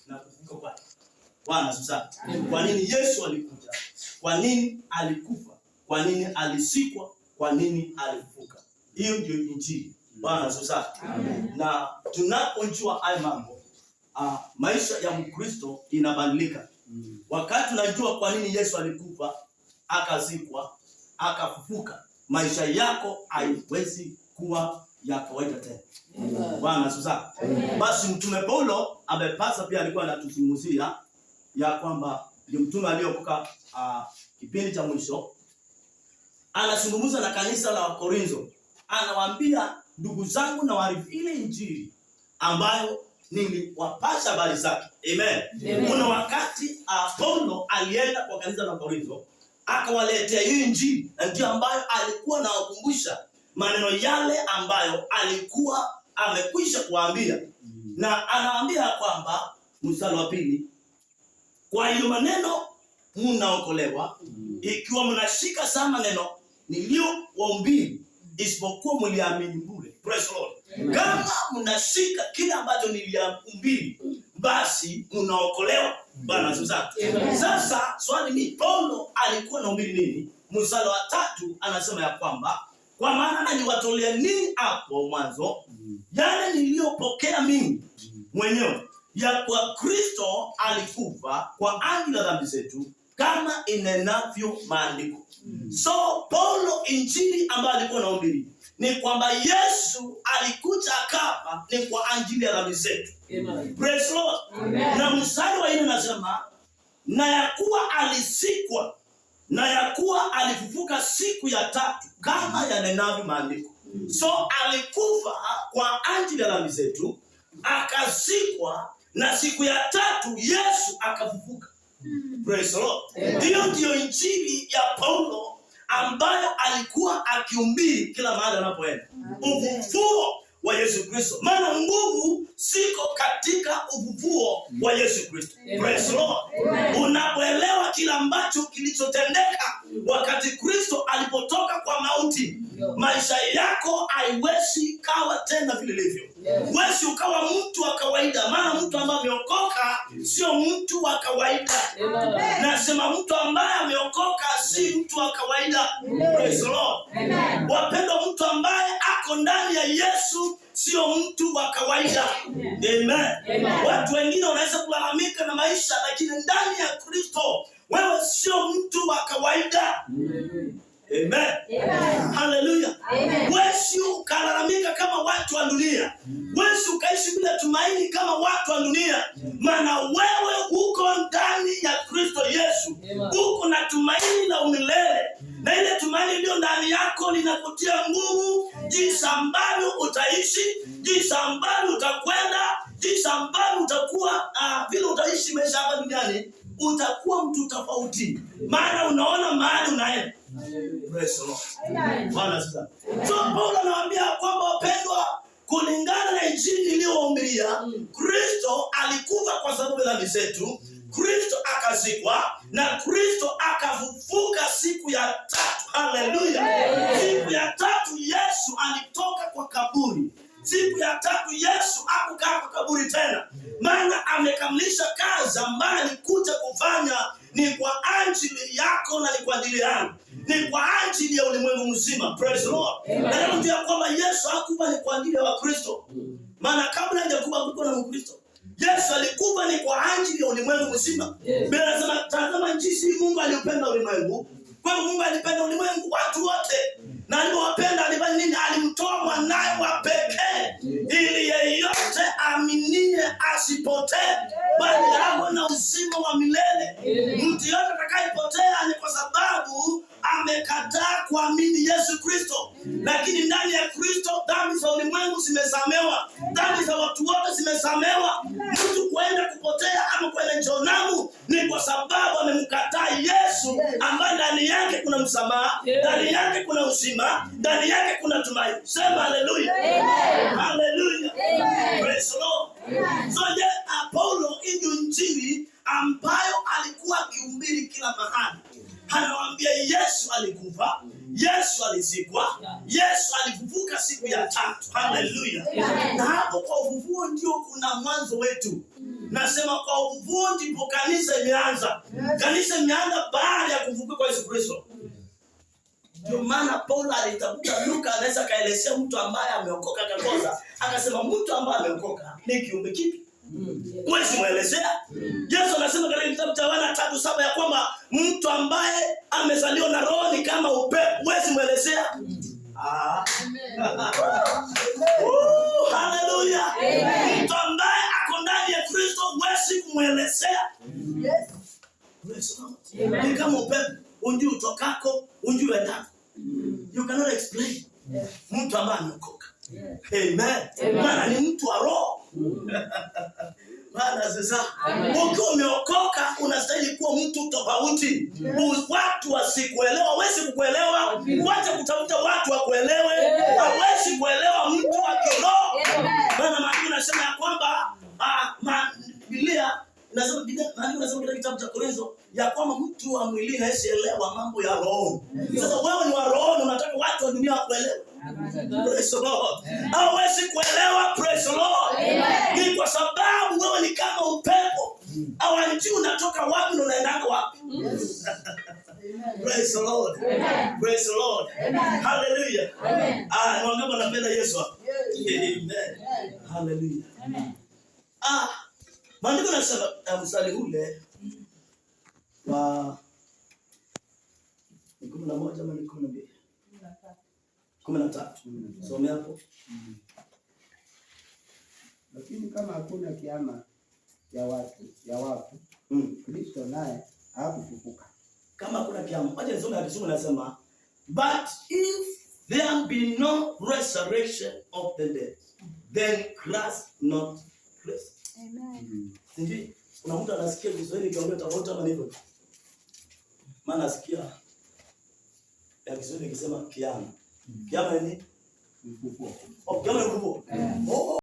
na kufufuka kwake. Bwana sasa. Kwa nini Yesu alikuja? Kwa nini alikufa? Kwa nini alisikwa? Kwa nini alifufuka? Hiyo ndio injili. Bwana sasa. Na tunapojua haya mambo, maisha ya Mkristo inabadilika. Wakati unajua kwa nini Yesu alikufa, akazikwa, akafufuka, maisha yako haiwezi kuwa ya kawaida tena. Bwana sasa. Basi Mtume Paulo amepasa pia alikuwa anatuzungumzia ya kwamba ndio mtume aliyokuka kipindi cha mwisho, anazungumza na kanisa la Korintho. Anawaambia, ndugu zangu, na waarifu ile injili ambayo niliwapasha habari zake. Amen. Kuna wakati Paulo alienda kwa kanisa la Korintho, akawaletea hiyo injili, na ndio ambayo alikuwa anawakumbusha maneno yale ambayo alikuwa amekwisha kuambia. Na anawaambia kwamba mstari wa 2, kwa hiyo maneno mnaokolewa ikiwa mnashika sana maneno niliyowaambia, isipokuwa mliamini bure. Praise Lord. Kama mnashika kile ambacho niliwaambia, basi mnaokolewa. Bwana sasa. Sasa swali ni, Paulo alikuwa anahubiri nini? Mstari wa 3 anasema ya kwamba, kwa maana niliwatolea nini hapo mwanzo yale niliyopokea mimi mwenyewe, ya kwa Kristo alikufa kwa ajili ya dhambi zetu, kama inenavyo maandiko. So Paulo, injili ambayo alikuwa anahubiri ni kwamba Yesu alikuja akafa ni kwa ajili ya dhambi zetu. Praise Lord. Na mstari wa 4 anasema, na ya kuwa alisikwa, na ya kuwa alifufuka siku ya 3, kama yanenavyo maandiko. So alikufa kwa ajili ya dhambi zetu, akasikwa, na siku ya 3 Yesu akafufuka. Praise Lord. Hiyo ndio injili ya Paulo ambayo alikuwa akihubiri kila mahali anapoenda. Ufufuo wa Yesu Kristo. Maana nguvu siko katika ufufuo wa Yesu Kristo. Praise Lord. Unapoelewa kila ambacho kilichotendeka wakati Kristo alipotoka kwa mauti, maisha yako haiwezi kawa tena vile ilivyo. Wewe ukawa mtu wa kawaida, maana mtu ambaye ameokoka sio mtu wa kawaida. Nasema mtu ambaye ameokoka si mtu wa kawaida. Praise Lord. Wapendwa, mtu ambaye ako ndani ya Yesu sio mtu wa kawaida. Amen. Watu wengine wanaweza kulalamika na maisha, lakini ndani ya Kristo wewe sio mtu wa kawaida. Amen. Hallelujah. Wewe ukalalamika kama watu wa dunia. Wewe ukaishi bila tumaini kama watu wa dunia. Maana wewe uko ndani ya Kristo Yesu. Uko na tumaini la umilele. Na ile tumaini iliyo ndani yako linakutia nguvu jinsi ambavyo utaishi, jinsi ambavyo utakwenda, jinsi ambavyo utakuwa vile utaishi maisha hapa duniani, utakuwa mtu tofauti. Maana unaona mahali unaenda. Praise the Lord. Bwana sasa. So Paulo anawaambia kwamba, wapendwa, kulingana na injili iliyowahubiria, Kristo alikufa kwa sababu ya dhambi zetu, Kristo akazikwa, na Kristo akafufuka siku ya 3. Haleluya. Siku ya 3 Yesu alitoka kwa kaburi. Siku ya 3 Yesu hakukaa kwa kaburi tena. Maana amekamilisha kazi ambayo alikuja kufanya, ni kwa ajili yako na ni kwa ajili yangu. Ni kwa ajili ya ulimwengu mzima. Praise the Lord. Na ndio kwamba Yesu hakufa ni kwa ajili ya Wakristo. Maana kabla hajakufa kulikuwa na Mkristo. Yesu alikufa ni kwa ajili ya ulimwengu mzima. Biblia inasema, tazama jinsi Mungu aliupenda ulimwengu. Kwa Mungu alipenda ulimwengu, watu wote. Na alipowapenda alifanya nini? Alimtoa mwanae wa pekee, ili yeyote aminie asipotee, bali awe na uzima wa milele. Mtu yote atakayepotea ni kwa sababu amekataa kuamini Yesu Kristo. Lakini ndani ya Kristo dhambi za ulimwengu zimesamewa. Dhambi za watu wote zimesamewa. Mtu kwenda kupotea ama kwenda jehanamu ni kwa sababu amemkataa Yesu, ambaye ndani yake kuna msamaha, ndani yake kuna uzima, ndani yake kuna tumaini. Sema haleluya. Haleluya. Praise the Lord. So Paulo ndio injili ambayo alikuwa akihubiri kila mahali. Anawaambia Yesu alikufa, Yesu alizikwa, Yesu alifufuka siku ya 3. Haleluya. Na hapo kwa ufufuo ndio kuna mwanzo wetu. Nasema kwa ufufuo ndipo kanisa imeanza. Kanisa imeanza baada ya kufufuka kwa Yesu Kristo. Ndio maana Paulo alitafuta Luka anaweza kaelezea mtu ambaye ameokoka akakosa. Akasema mtu ambaye ameokoka ni kiumbe kipi? Wewe muelezea. Yesu anasema katika kitabu cha Yohana 3:7 ya kwamba mtu ambaye amezaliwa na Roho ni kama upepo. Wewe muelezea. Hallelujah. Mtu ambaye ako ndani ya Kristo wewe kumuelezea. Yes. Ni kama upepo. Unjui utokako, unjui uendako. You cannot explain. Mtu ambaye ameokoka. Amen. Maana ni mtu wa Roho. Maana sasa ukiwa umeokoka unastahili kuwa mtu tofauti. Watu wasikuelewa, wewe kukuelewa, wacha kutafuta watu wakuelewe. Hawezi kuelewa mtu wa kiroho. Maana Mungu anasema ya kwamba Biblia inasema katika kitabu cha Korintho ya kwamba mtu wa mwili hasielewa mambo ya roho. Sasa wewe ni wa roho unataka watu wa dunia wakuelewe. Praise the Lord. Hawezi kuelewa, praise the Lord. Ni kwa sababu wewe ni kama upepo. Hawajui unatoka wapi na unaenda wapi. Praise the Lord. Praise the Lord. Hallelujah. Ni wangapi wanapenda Yesu hapa? Amen. Hallelujah. Maandiko yanasema mstari ule wa 11 ama 12. 13. Some hapo. Lakini kama hakuna kiama ya wafu, Kristo naye hakufufuka. Kama hakuna kiama, wacha nisome akisoma nasema, but if there be no resurrection of the dead, then Christ not Christ. Amen. Sindi, kuna mtu anasikia Kiswahili kiongea tofauti ama hivyo? Maana nasikia ya Kiswahili kisema kiama. Kiama ni ufufuo. Kiama ni ufufuo.